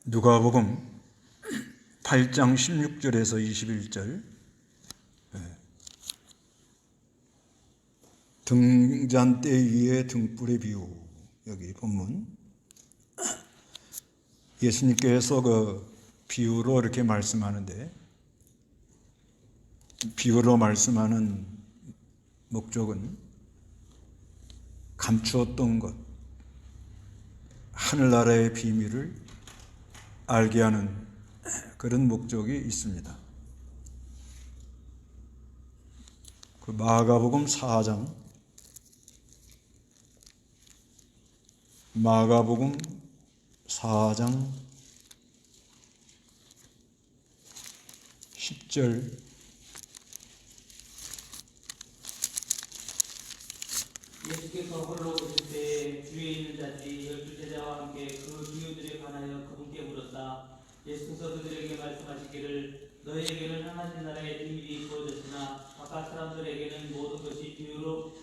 누가복음 8장 16절에서 21절. 등잔대 위에 등불의 비유. 여기 본문. 예수님께서 그 비유로 이렇게 말씀하는데, 비유로 말씀하는 목적은 감추었던 것, 하늘나라의 비밀을 알게 하는 그런 목적이 있습니다. 그 마가복음 4장, 마가복음 4장 10절. 예수께서 홀로 오실 때 주위에 있는 자들이 12제자와 함께 그 비유들에 관하여 그분께 물었다. 예수께서 그들에게 말씀하시기를 너희에게는 하나님 나라의 비밀이 주어졌으나 바깥 사람들에게는 모든 것이 비유들로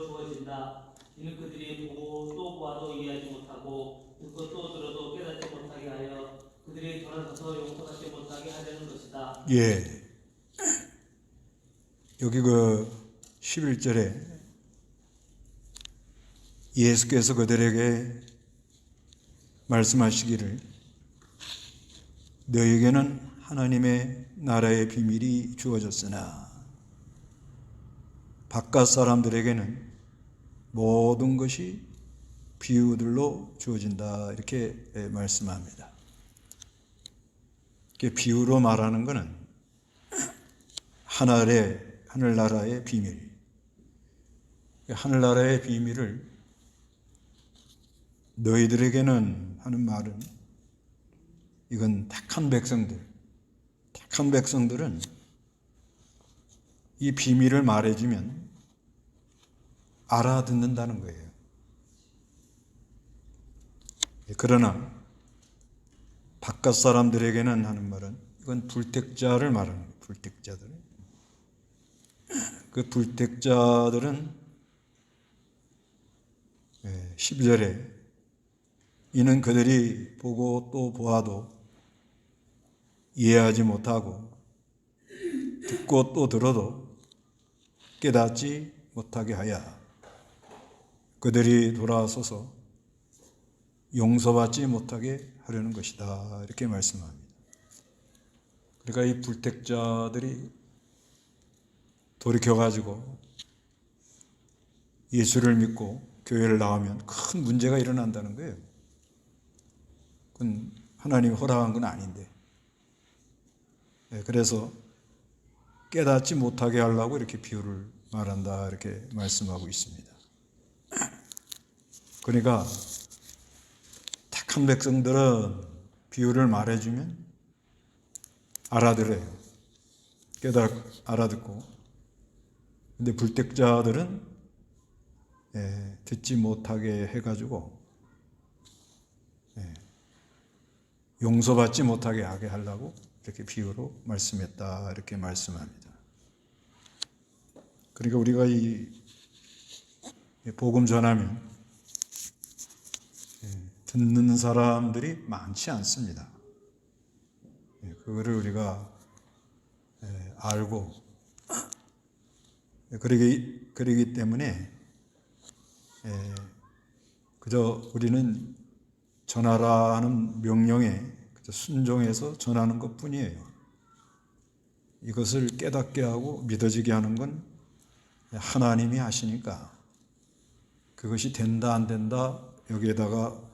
주어진다. 이는 그들이 보고 또 보아도 이해하지 못하고 듣고 또 들어도 깨닫지 못하게 하여 그들이 돌아서서 용서받지 못하게 하려는 것이다. 예. 여기 그 11절에 예수께서 그들에게 말씀하시기를 너희에게는 하나님의 나라의 비밀이 주어졌으나 바깥 사람들에게는 모든 것이 비유들로 주어진다, 이렇게 말씀합니다. 비유로 말하는 것은 하늘나라의 비밀, 하늘나라의 비밀을 너희들에게는 하는 말은, 이건 택한 백성들은 이 비밀을 말해주면 알아듣는다는 거예요. 그러나 바깥 사람들에게는 하는 말은, 이건 불택자를 말하는 거예요. 불택자들. 그 불택자들은 12절에 이는 그들이 보고 또 보아도 이해하지 못하고 듣고 또 들어도 깨닫지 못하게 하여 그들이 돌아서서 용서받지 못하게 하려는 것이다, 이렇게 말씀합니다. 그러니까 이 불택자들이 돌이켜가지고 예수를 믿고 교회를 나오면 큰 문제가 일어난다는 거예요. 그건 하나님이 허락한 건 아닌데. 그래서 깨닫지 못하게 하려고 이렇게 비유를 말한다, 이렇게 말씀하고 있습니다. 그러니까 택한 백성들은 비유를 말해주면 알아들어요. 알아듣고. 근데 불택자들은 듣지 못하게 해가지고 용서받지 못하게 하게 하려고 이렇게 비유로 말씀했다, 이렇게 말씀합니다. 그러니까 우리가 이 복음 전하면 듣는 사람들이 많지 않습니다. 그거를 우리가 알고, 그러기 때문에 그저 우리는 전하라 하는 명령에 그저 순종해서 전하는 것뿐이에요. 이것을 깨닫게 하고 믿어지게 하는 건 하나님이 하시니까 그것이 된다 안 된다 여기에다가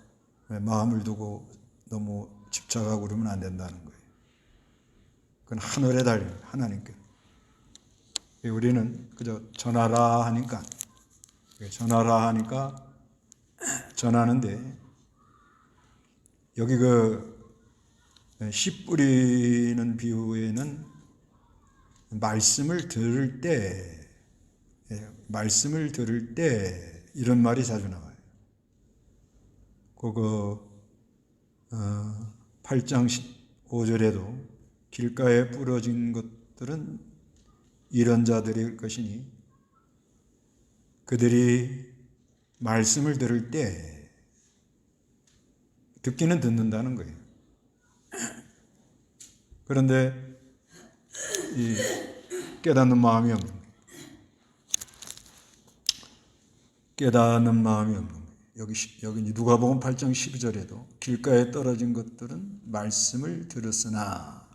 마음을 두고 너무 집착하고 그러면 안 된다는 거예요. 그건 하늘에 달린 하나님께. 우리는 그저 전하라 하니까 전하는데, 여기 씨 뿌리는 비유에는 말씀을 들을 때 이런 말이 자주 나와요. 8장 15절에도 길가에 부러진 것들은 이런 자들일 것이니 그들이 말씀을 들을 때, 듣기는 듣는다는 거예요. 그런데 이 깨닫는 마음이 없는 거예요. 깨닫는 마음이 없는 거예요. 여기 누가복음 8장 12절에도 길가에 떨어진 것들은 말씀을 들었으나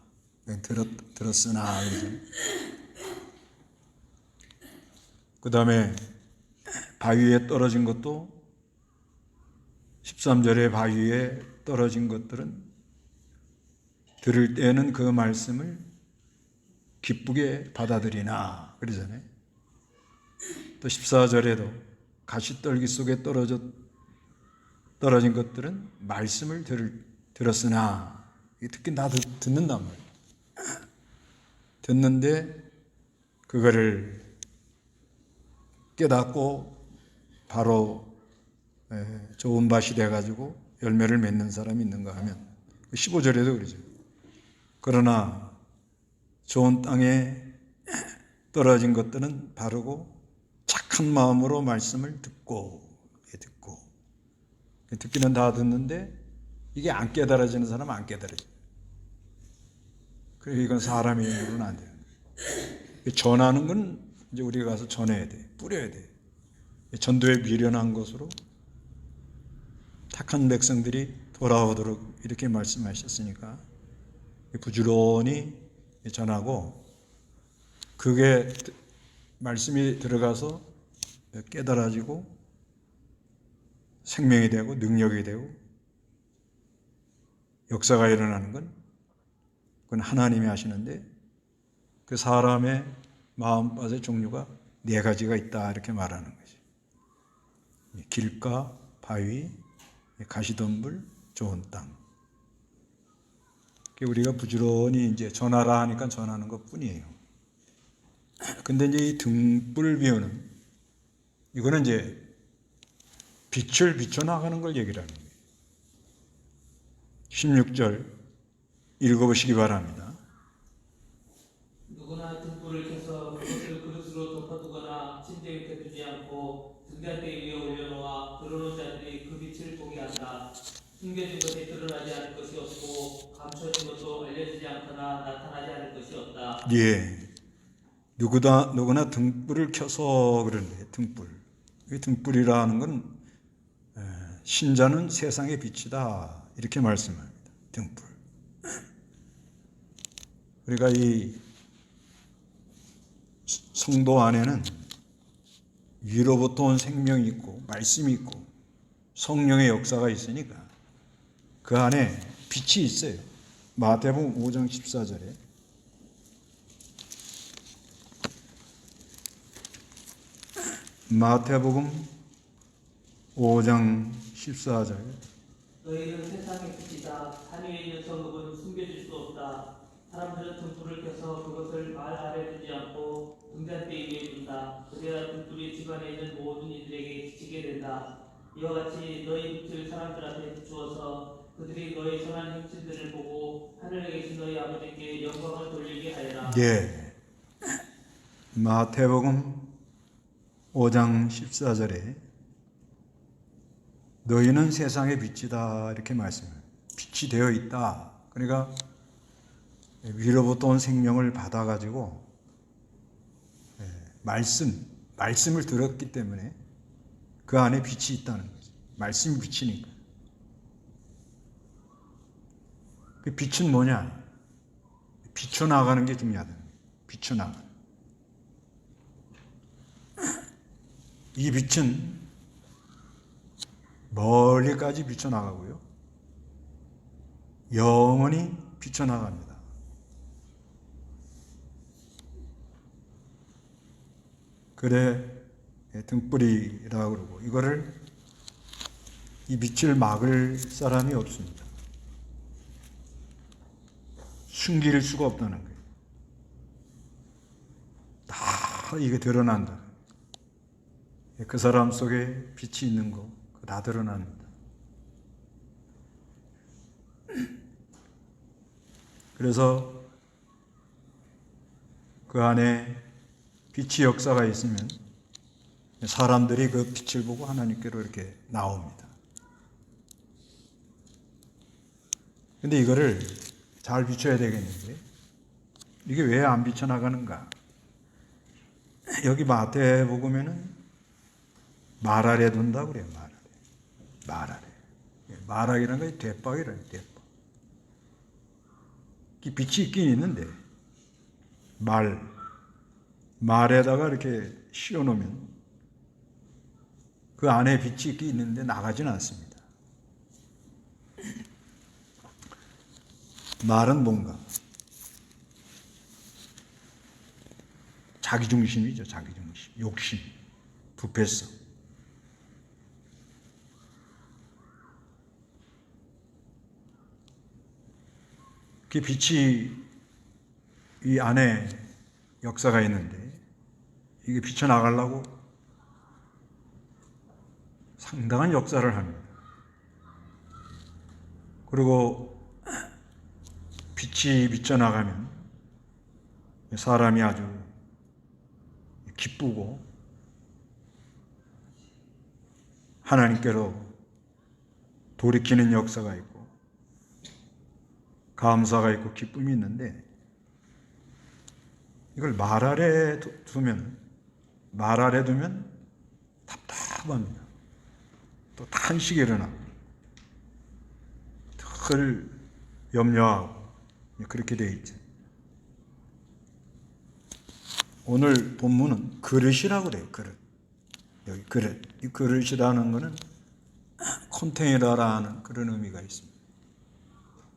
들었으나 그러잖아요. 그 다음에 바위에 떨어진 것도 13절에 바위에 떨어진 것들은 들을 때는 그 말씀을 기쁘게 받아들이나 그러잖아요. 또 14절에도 가시떨기 속에 떨어진 것들은 말씀을 들었으나 듣긴 다 듣는단 말이에요. 듣는데 그거를 깨닫고 바로 좋은 밭이 돼가지고 열매를 맺는 사람이 있는가 하면 15절에도 그러죠. 그러나 좋은 땅에 떨어진 것들은 바르고 착한 마음으로 말씀을 듣고 듣기는 다 듣는데 이게 안 깨달아지는 사람은 안 깨달아져요. 그리고 이건 사람의 힘으로는 안 돼요. 전하는 건 이제 우리가 가서 전해야 돼. 뿌려야 돼. 전도에 미련한 것으로 택한 백성들이 돌아오도록 이렇게 말씀하셨으니까 부지런히 전하고 그게 말씀이 들어가서 깨달아지고 생명이 되고 능력이 되고 역사가 일어나는 건 그건 하나님이 하시는데 그 사람의 마음밭의 종류가 4가지가 있다 이렇게 말하는 거죠. 길가, 바위, 가시덤불, 좋은 땅. 우리가 부지런히 이제 전하라 하니까 전하는 것 뿐이에요. 근데 이제 이 등불 비유는 이거는 이제 빛을 비춰나가는 걸 얘기를 하는 거예요. 16절 읽어보시기 바랍니다. 누구나 등불을 켜서 그것을 그릇으로 덮어두거나 침대 밑에 두지 않고 등잔대 위에 올려놓아 들어오는 자들이 그 빛을 보게 한다. 숨겨진 것이 드러나지 않을 것이 없고 감춰진 것도 알려지지 않거나 나타나지 않을 것이 없다. 예, 누구나 등불을 켜서 그러는데 등불. 이 등불이라는 건 신자는 세상의 빛이다 이렇게 말씀합니다. 등불. 그러니까 이 성도 안에는 위로부터 온 생명이 있고 말씀이 있고 성령의 역사가 있으니까 그 안에 빛이 있어요. 마태복음 5장 14절에 마태복음 5장 14절 너희는 세상의 빛이다. 산 위에 있는 성읍은 숨겨질 수 없다. 사람들은 등불을 켜서 그것을 말 아래 두지 않고 등잔대 위에 둔다. 그래야 등불이 집안에 있는 모든 이들에게 비치게 된다. 이와 같이 너희 빛을 사람들한테 비추어서 그들이 너희 선한 행실들을 보고 하늘에 계신 너희 아버지께 영광을 돌리게 하여라. 예. 마태복음 5장 14절에 너희는 세상의 빛이다 이렇게 말씀해요. 빛이 되어 있다. 그러니까 위로부터 온 생명을 받아가지고 말씀을 들었기 때문에 그 안에 빛이 있다는 거죠. 말씀이 빛이니까. 그 빛은 뭐냐? 비춰나가는 게 중요하다. 비춰나가는. 이 빛은 멀리까지 비춰나가고요. 영원히 비춰나갑니다. 그래 등불이라고 그러고 이거를 이 빛을 막을 사람이 없습니다. 숨길 수가 없다는 거예요. 다 이게 드러난다. 그 사람 속에 빛이 있는 거 다 드러납니다. 그래서 그 안에 빛의 역사가 있으면 사람들이 그 빛을 보고 하나님께로 이렇게 나옵니다. 근데 이거를 잘 비춰야 되겠는데 이게 왜 안 비쳐나가는가? 여기 마태복음에는 말 아래 둔다고 그래요. 말 아래. 말 아래. 말하기라는 게 대박이라요. 대박. 빛이 있긴 있는데 말에다가 이렇게 씌워놓으면 그 안에 빛이 있긴 있는데 나가지는 않습니다. 말은 뭔가? 자기중심이죠. 자기중심. 욕심. 부패성. 그 빛이 이 안에 역사가 있는데 이게 비쳐나가려고 상당한 역사를 합니다. 그리고 빛이 비쳐나가면 사람이 아주 기쁘고 하나님께로 돌이키는 역사가 있고 감사가 있고 기쁨이 있는데 이걸 말 아래 두면 답답합니다. 또 탄식이 일어나고 늘 염려하고 그렇게 되어 있죠. 오늘 본문은 그릇이라고 그래요. 그릇. 여기 그릇. 이 그릇이라는 것은 컨테이너라는 그런 의미가 있습니다.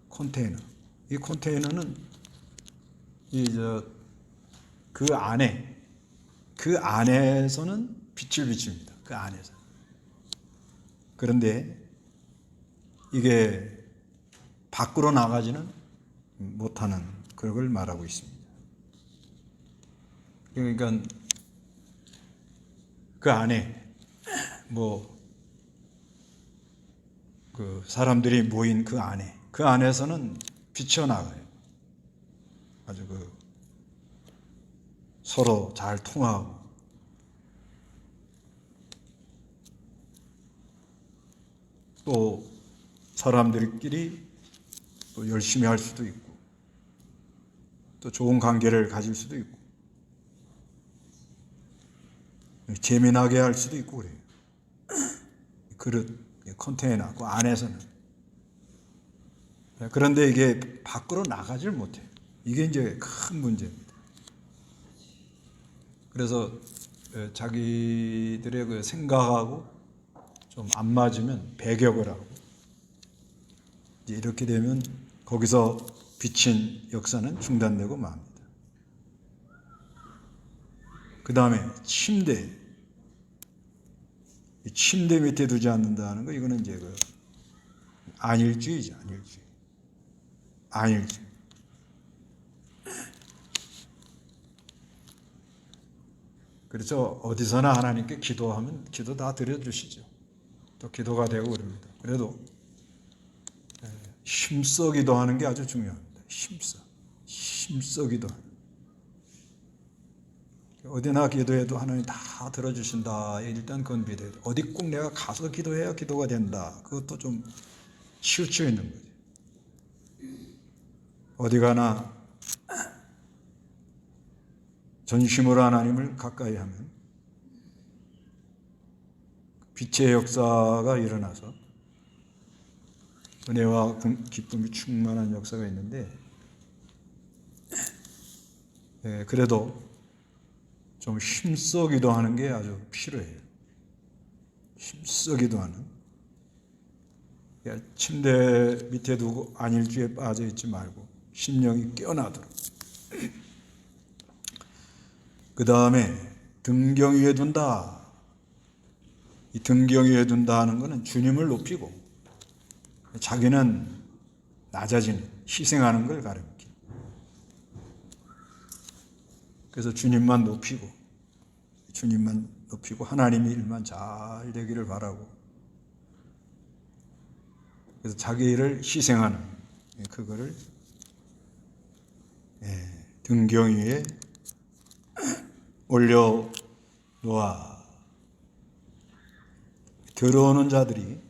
컨테이너. 이 컨테이너는 그 안에서는 빛을 비춥니다. 그 안에서. 그런데 이게 밖으로 나가지는 못하는 그런 걸 말하고 있습니다. 그러니까 그 안에 그 사람들이 모인 그 안에서는 비쳐나가요. 아주 서로 잘 통하고 또 사람들끼리 또 열심히 할 수도 있고 또 좋은 관계를 가질 수도 있고 재미나게 할 수도 있고 그래요. 그릇, 컨테이너, 그 안에서는. 그런데 이게 밖으로 나가질 못해요. 이게 이제 큰 문제입니다. 그래서 자기들의 그 생각하고 좀 안 맞으면 배격을 하고 이제 이렇게 되면 거기서 비친 역사는 중단되고 맙니다. 그 다음에 침대 밑에 두지 않는다는 거 이거는 이제 안일주의죠. 안일주의. 그래서 어디서나 하나님께 기도하면 기도 다 드려주시죠. 또 기도가 되고 그럽니다. 그래도 힘써 기도하는 게 아주 중요합니다. 힘써 기도하는. 어디나 기도해도 하나님 다 들어주신다. 일단 그건 믿어야 돼. 어디 꼭 내가 가서 기도해야 기도가 된다. 그것도 좀 치우쳐 있는 거죠. 어디 가나 전심으로 하나님을 가까이 하면 빛의 역사가 일어나서 은혜와 기쁨이 충만한 역사가 있는데 그래도 좀 힘써 기도하는 게 아주 필요해요. 힘써 기도하는. 침대 밑에 두고 안일주의에 빠져 있지 말고 심령이 깨어나도록. 그 다음에 등경 위에 둔다. 이 등경 위에 둔다 하는 것은 주님을 높이고 자기는 낮아지는, 희생하는 걸 가르쳐요. 그래서 주님만 높이고 하나님의 일만 잘 되기를 바라고 그래서 자기 일을 희생하는 그거를 등경 위에 올려놓아. 들어오는 자들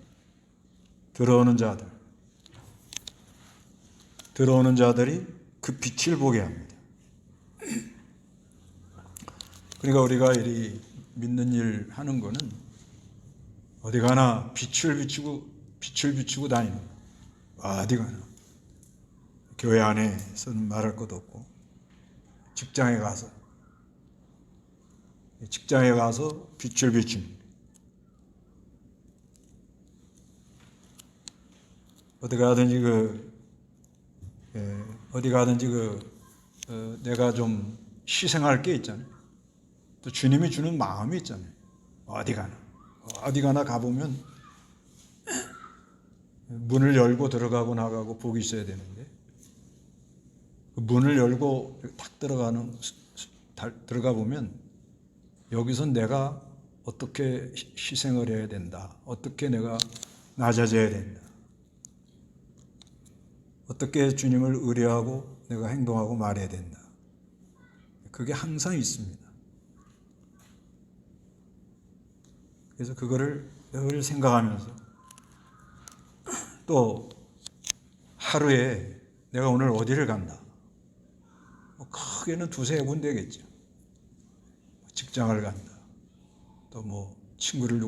들어오는 자들이 그 빛을 보게 합니다. 그러니까 우리가 이 믿는 일 하는 거는 어디 가나 빛을 비추고 다니는 거예요. 어디 가나. 교회 안에서는 말할 것도 없고 직장에 가서 빛을 비춥니다. 어디 가든지 내가 좀 희생할 게 있잖아요. 또 주님이 주는 마음이 있잖아요. 어디 가나 가보면 문을 열고 들어가고 나가고 복이 있어야 되는데 그 문을 열고 탁 들어가 보면 여기서 내가 어떻게 희생을 해야 된다. 어떻게 내가 낮아져야 된다. 어떻게 주님을 의뢰하고 내가 행동하고 말해야 된다. 그게 항상 있습니다. 그래서 그거를 늘 생각하면서 또 하루에 내가 오늘 어디를 간다. 크게는 두세 군데겠죠. 직장을 간다. 또 친구를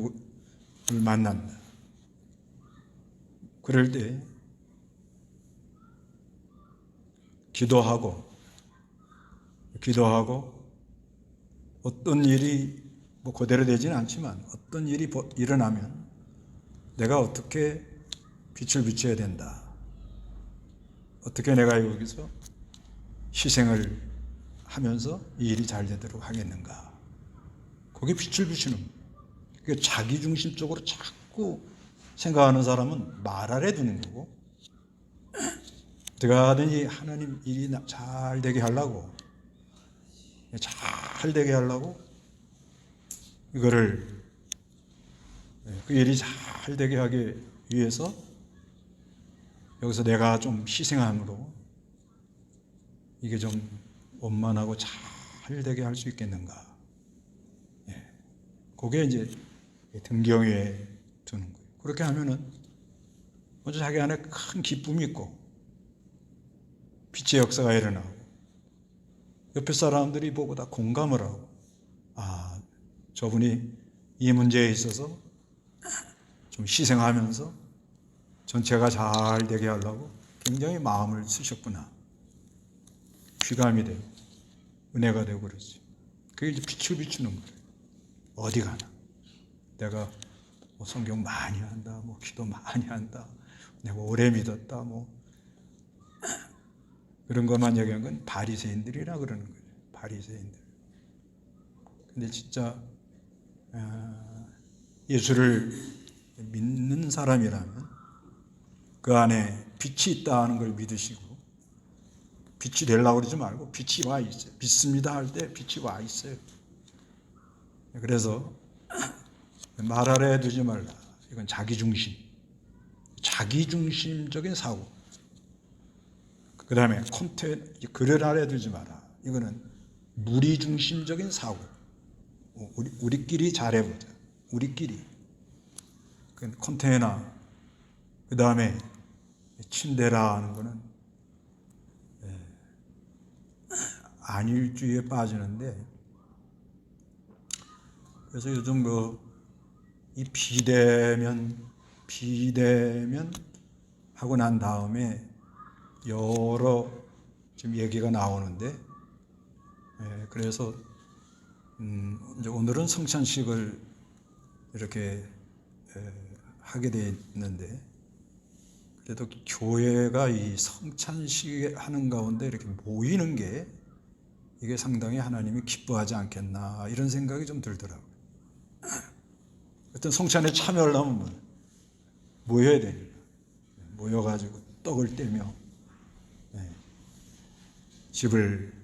만난다. 그럴 때 기도하고 어떤 일이 그대로 되지는 않지만 어떤 일이 일어나면 내가 어떻게 빛을 비춰야 된다. 어떻게 내가 여기서 희생을 하면서 이 일이 잘 되도록 하겠는가. 그게 빛을 비추는 거예요. 자기중심적으로 자꾸 생각하는 사람은 말 아래 두는 거고 어떻게 하든지 하나님 일이 잘 되게 하려고 이거를 그 일이 잘 되게 하기 위해서 여기서 내가 좀 희생함으로 이게 좀 원만하고 잘 되게 할 수 있겠는가. 그게 이제 등경에 두는 거예요. 그렇게 하면은 먼저 자기 안에 큰 기쁨이 있고 빛의 역사가 일어나고 옆에 사람들이 보고 다 공감을 하고 저분이 이 문제에 있어서 좀 희생하면서 전체가 잘 되게 하려고 굉장히 마음을 쓰셨구나. 귀감이 되고 은혜가 되고 그러지. 그게 이제 빛을 비추는 거예요. 어디 가나. 내가 성경 많이 한다, 기도 많이 한다, 내가 오래 믿었다, 그런 것만 얘기한 건 바리새인들이라 그러는 거예요. 바리새인들. 근데 진짜 예수를 믿는 사람이라면 그 안에 빛이 있다는 걸 믿으시고 빛이 되려고 그러지 말고 빛이 와 있어요. 믿습니다 할 때 빛이 와 있어요. 그래서 말 아래 두지 말라. 이건 자기중심적인 사고. 그 다음에 그릇 아래 두지 마라. 이거는 무리중심적인 사고. 우리끼리 잘해보자. 우리끼리. 컨테이너. 그 다음에 침대라 하는 거는 안일주의에 빠지는데 그래서 요즘 이 비대면 하고 난 다음에 여러 지금 얘기가 나오는데 그래서 이제 오늘은 성찬식을 이렇게 하게 돼 있는데 그래도 교회가 이 성찬식 하는 가운데 이렇게 모이는 게 이게 상당히 하나님이 기뻐하지 않겠나 이런 생각이 좀 들더라고요. 어떤 성찬에 참여하려면 모여야 됩니다. 모여가지고 떡을 떼며 집을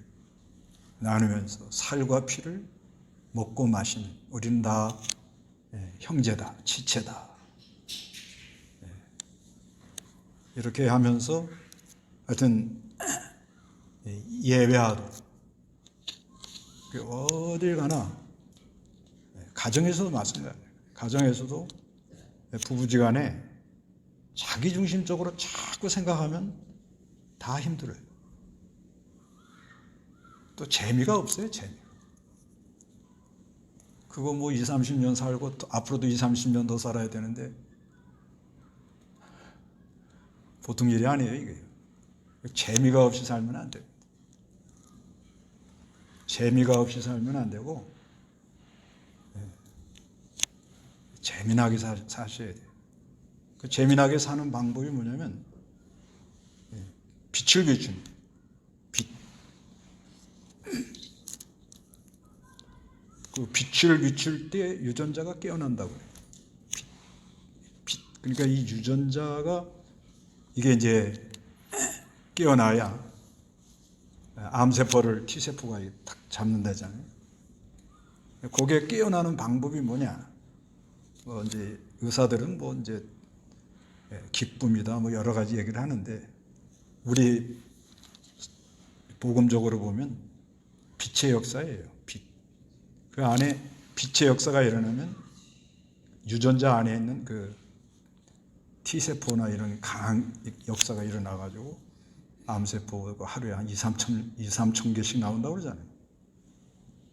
나누면서 살과 피를 먹고 마시는 우리는 다 형제다, 지체다. 이렇게 하면서 하여튼 예배하도록 어딜 가나 가정에서도 마찬가지예요. 가정에서도 부부지간에 자기중심적으로 자꾸 생각하면 다 힘들어요. 또 재미가 없어요, 재미. 그거 뭐 20, 30년 살고 또 앞으로도 20, 30년 더 살아야 되는데 보통 일이 아니에요, 이게. 재미가 없이 살면 안 돼요. 재미가 없이 살면 안 되고 재미나게 사셔야 돼요. 그 재미나게 사는 방법이 뭐냐면 빛을 비추는 빛. 그 빛을 비출 때 유전자가 깨어난다고 해요. 빛. 그러니까 이 유전자가 이게 이제 깨어나야 암세포를 T세포가 탁 잡는다잖아요. 그게 깨어나는 방법이 뭐냐? 뭐 이제 의사들은 뭐 이제 기쁨이다 뭐 여러 가지 얘기를 하는데 우리 복음적으로 보면 빛의 역사예요. 빛. 그 안에 빛의 역사가 일어나면 유전자 안에 있는 그 T세포나 이런 강한 역사가 일어나가지고 암세포가 하루에 한 2, 3천 개씩 나온다고 그러잖아요.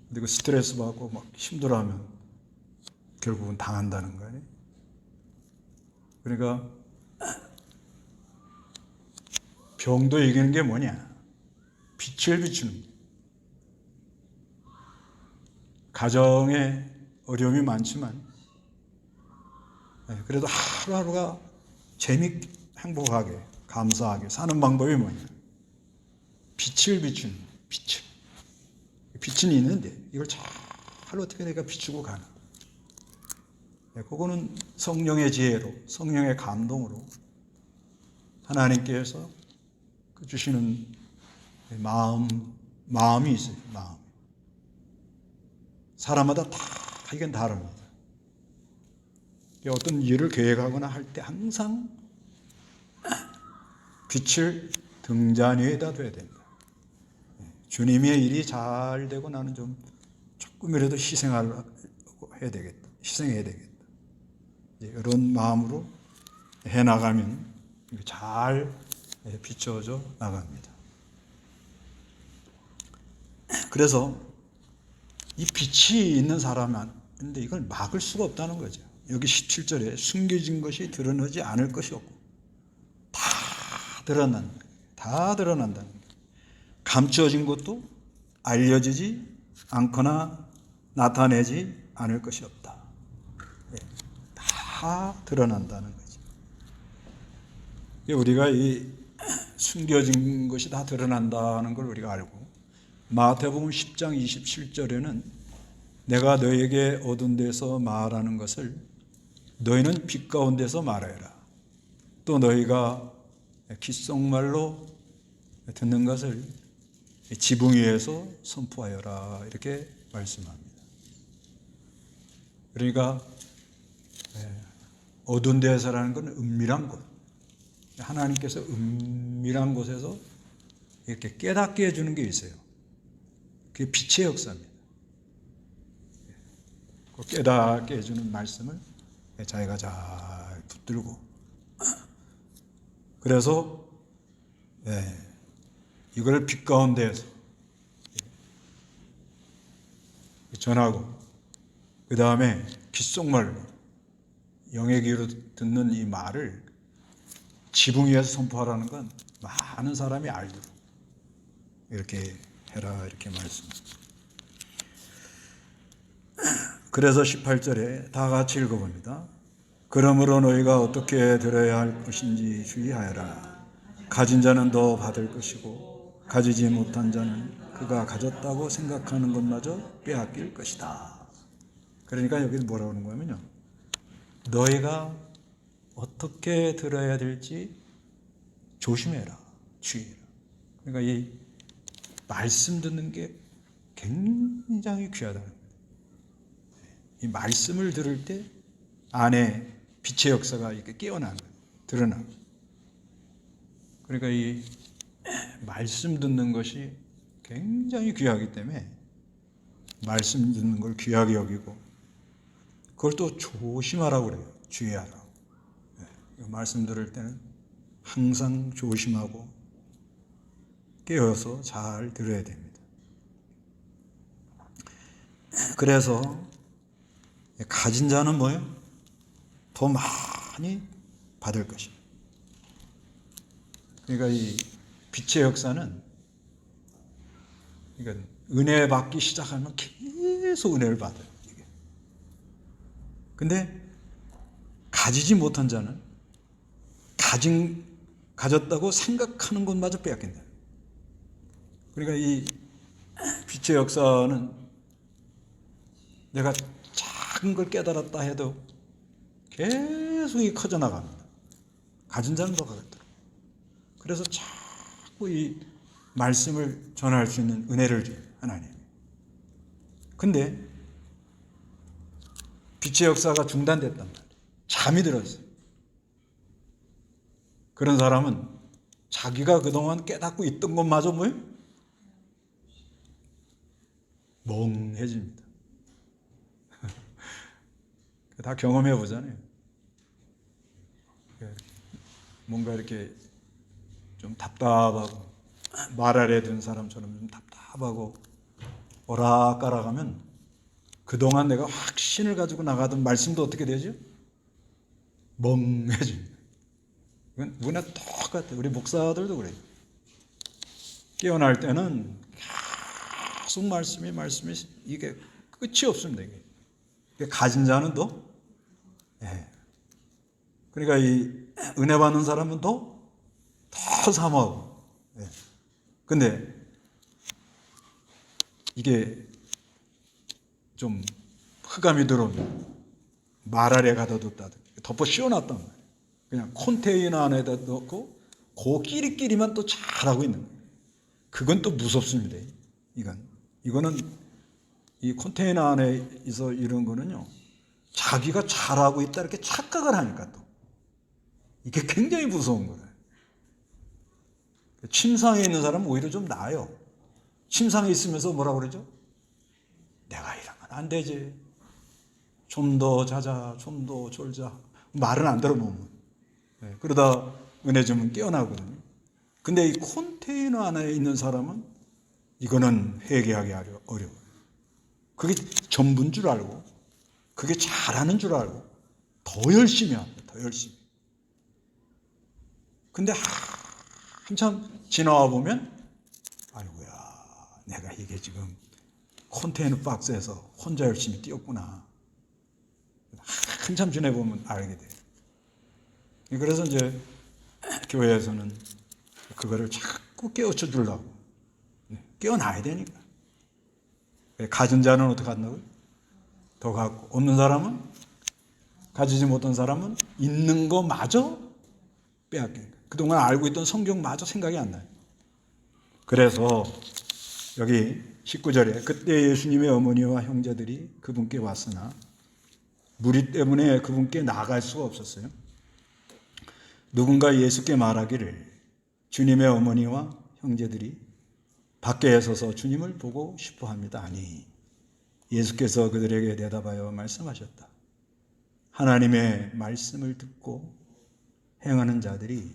근데 그 스트레스 받고 막 힘들어하면 결국은 당한다는 거예요. 그러니까 병도 이기는 게 뭐냐? 빛을 비추는 거예요. 가정에 어려움이 많지만 그래도 하루하루가 재밌게 행복하게 감사하게 사는 방법이 뭐냐? 빛을 비추는 거예요. 빛은 있는데 이걸 잘 어떻게 내가 비추고 가나? 그거는 성령의 지혜로 성령의 감동으로 하나님께서 주시는 마음이 있어요. 마음. 사람마다 다 이건 다릅니다. 어떤 일을 계획하거나 할 때 항상 빛을 등잔 위에다 둬야 된다. 주님의 일이 잘 되고 나는 좀 조금이라도 희생해야 되겠다. 이런 마음으로 해나가면 잘 비춰져 나갑니다. 그래서 이 빛이 있는 사람인데 이걸 막을 수가 없다는 거죠. 여기 17절에 숨겨진 것이 드러나지 않을 것이 없고 다 드러난다는 거예요. 감추어진 것도 알려지지 않거나 나타내지 않을 것이 없다. 다 드러난다는 거죠. 우리가 이 숨겨진 것이 다 드러난다는 걸 우리가 알고 마태복음 10장 27절에는 내가 너에게 어두운 데서 말하는 것을 너희는 빛 가운데서 말하여라. 또 너희가 귓속말로 듣는 것을 지붕 위에서 선포하여라. 이렇게 말씀합니다. 그러니까 어두운 데서라는 건 은밀한 곳. 하나님께서 은밀한 곳에서 이렇게 깨닫게 해주는 게 있어요. 그게 빛의 역사입니다. 그 깨닫게 해주는 말씀을 자기가 잘 붙들고 그래서 이걸 빛 가운데에서 전하고 그 다음에 귓속말로 영의 귀로 듣는 이 말을 지붕 위에서 선포하라는 건 많은 사람이 알도록 이렇게 해라 이렇게 말씀합니다. 그래서 18절에 다 같이 읽어봅니다. 그러므로 너희가 어떻게 들어야 할 것인지 주의하여라. 가진 자는 더 받을 것이고 가지지 못한 자는 그가 가졌다고 생각하는 것마저 빼앗길 것이다. 그러니까 여기 뭐라고 하는 거냐면요. 너희가 어떻게 들어야 될지 조심해라. 주의해라. 그러니까 이 말씀 듣는 게 굉장히 귀하다는 거예요. 이 말씀을 들을 때 안에 빛의 역사가 이렇게 깨어나는 거예요. 드러나는 거예요. 그러니까 이 말씀 듣는 것이 굉장히 귀하기 때문에 말씀 듣는 걸 귀하게 여기고 그걸 또 조심하라고 그래요. 주의하라고. 말씀 들을 때는 항상 조심하고 깨어서 잘 들어야 됩니다. 그래서 가진 자는 뭐예요? 더 많이 받을 것입니다. 그러니까 이 빛의 역사는, 그러니까 은혜 받기 시작하면 계속 은혜를 받아요. 이게. 근데 가지지 못한 자는 가졌다고 생각하는 것마저 빼앗긴다. 그러니까 이 빛의 역사는 내가 작은 걸 깨달았다 해도 계속 커져 나갑니다. 가진 자는 더 가겠다. 그래서 자꾸 이 말씀을 전할 수 있는 은혜를 줘요, 하나님. 근데 빛의 역사가 중단됐단 말이에요. 잠이 들었어요. 그런 사람은 자기가 그동안 깨닫고 있던 것마저 뭐예요? 멍해집니다. 다 경험해 보잖아요. 뭔가 이렇게 좀 답답하고 말 아래 든 사람처럼 좀 답답하고 오락가락하면 그동안 내가 확신을 가지고 나가던 말씀도 어떻게 되죠? 멍해집니다. 이건 누구나 똑같아요. 우리 목사들도 그래요. 깨어날 때는 계속 말씀이 이게 끝이 없습니다. 이게 가진 자는 더, 그러니까 이 은혜 받는 사람은 더 사모하고. 근데 이게 좀 흑암이 들어오면 말 아래 가다 뒀다 덮어 씌워놨단 말이에요. 그냥 컨테이너 안에다 넣고 그 끼리끼리만 또 잘하고 있는 거예요. 그건 또 무섭습니다. 이거는 이 컨테이너 안에서 이런 거는요, 자기가 잘하고 있다 이렇게 착각을 하니까 또 이게 굉장히 무서운 거예요. 침상에 있는 사람은 오히려 좀 나아요. 침상에 있으면서 뭐라고 그러죠? 내가 이러면 안 되지. 좀 더 자자, 좀 더 졸자. 말은 안 들어보면. 그러다 은혜 주면 깨어나거든요. 근데 이 컨테이너 안에 있는 사람은 이거는 회개하기 어려워요. 그게 전부인 줄 알고, 그게 잘하는 줄 알고, 더 열심히 합니다. 더 열심히. 근데 한참 지나와 보면, 아이고야, 내가 이게 지금 컨테이너 박스에서 혼자 열심히 뛰었구나. 한참 지내보면 알게 돼요. 그래서 이제 교회에서는 그거를 자꾸 깨우쳐 주려고. 깨어나야 되니까. 가진 자는 어떻게 한다고요? 더 갖고. 없는 사람은, 가지지 못한 사람은 있는 거마저 빼앗깁니다. 그동안 알고 있던 성경마저 생각이 안 나요. 그래서 여기 19절에 그때 예수님의 어머니와 형제들이 그분께 왔으나 무리 때문에 그분께 나아갈 수가 없었어요. 누군가 예수께 말하기를 주님의 어머니와 형제들이 밖에 서서 주님을 보고 싶어 합니다. 아니, 예수께서 그들에게 대답하여 말씀하셨다. 하나님의 말씀을 듣고 행하는 자들이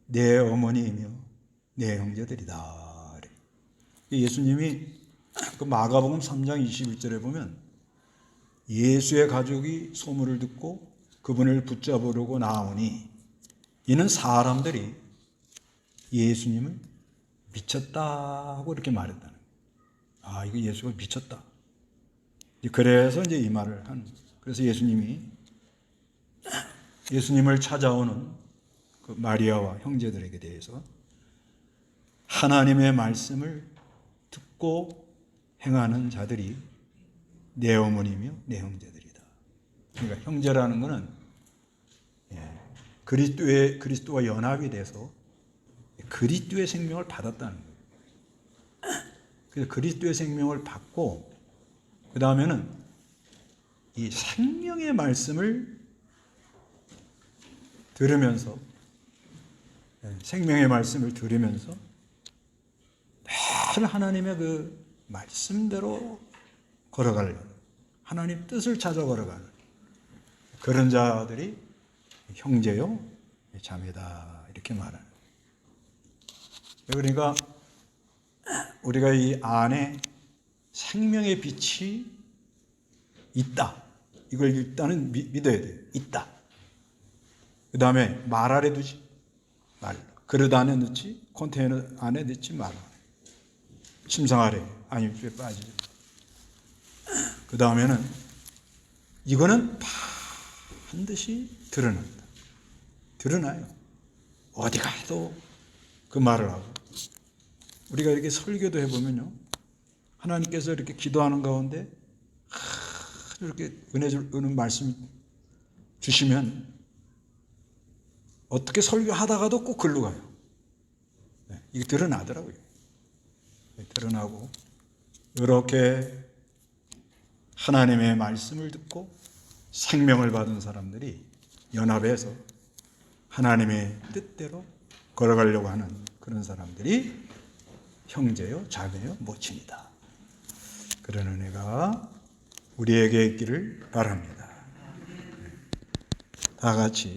내 어머니이며 내 형제들이다. 예수님이 그 마가복음 3장 21절에 보면 예수의 가족이 소문을 듣고 그분을 붙잡으려고 나오니 이는 사람들이 예수님을 미쳤다 하고 이렇게 말했다는 거예요. 아, 이거 예수가 미쳤다. 그래서 이제 이 말을 한. 그래서 예수님을 찾아오는 그 마리아와 형제들에게 대해서 하나님의 말씀을 듣고 행하는 자들이 내 어머니며 내 형제들이다. 그러니까 형제라는 것은 그리스도와 연합이 돼서 그리스도의 생명을 받았다는 거예요. 그래서 그리스도의 생명을 받고 그 다음에는 이 생명의 말씀을 들으면서 늘 하나님의 그 말씀대로 걸어가려는, 하나님 뜻을 찾아 걸어가는 그런 자들이 형제요 자매다 이렇게 말하는. 그러니까 우리가 이 안에 생명의 빛이 있다. 이걸 일단은 믿어야 돼요. 있다. 그 다음에 말 아래 두지 말라. 그릇 안에 넣지, 컨테이너 안에 넣지 말라. 침상 아래, 아니면 뼈에 빠지죠. 그 다음에는 이거는 반드시 드러난다. 드러나요. 어디 가도 그 말을 하고. 우리가 이렇게 설교도 해보면요. 하나님께서 이렇게 기도하는 가운데 이렇게 은혜 주는 말씀 주시면 어떻게 설교하다가도 꼭 글로 가요. 네, 이게 드러나더라고요. 네, 드러나고 이렇게 하나님의 말씀을 듣고 생명을 받은 사람들이 연합해서 하나님의 뜻대로 걸어가려고 하는 그런 사람들이 형제요, 자매요, 모친이다. 그런 은혜가 우리에게 있기를 바랍니다. 다 같이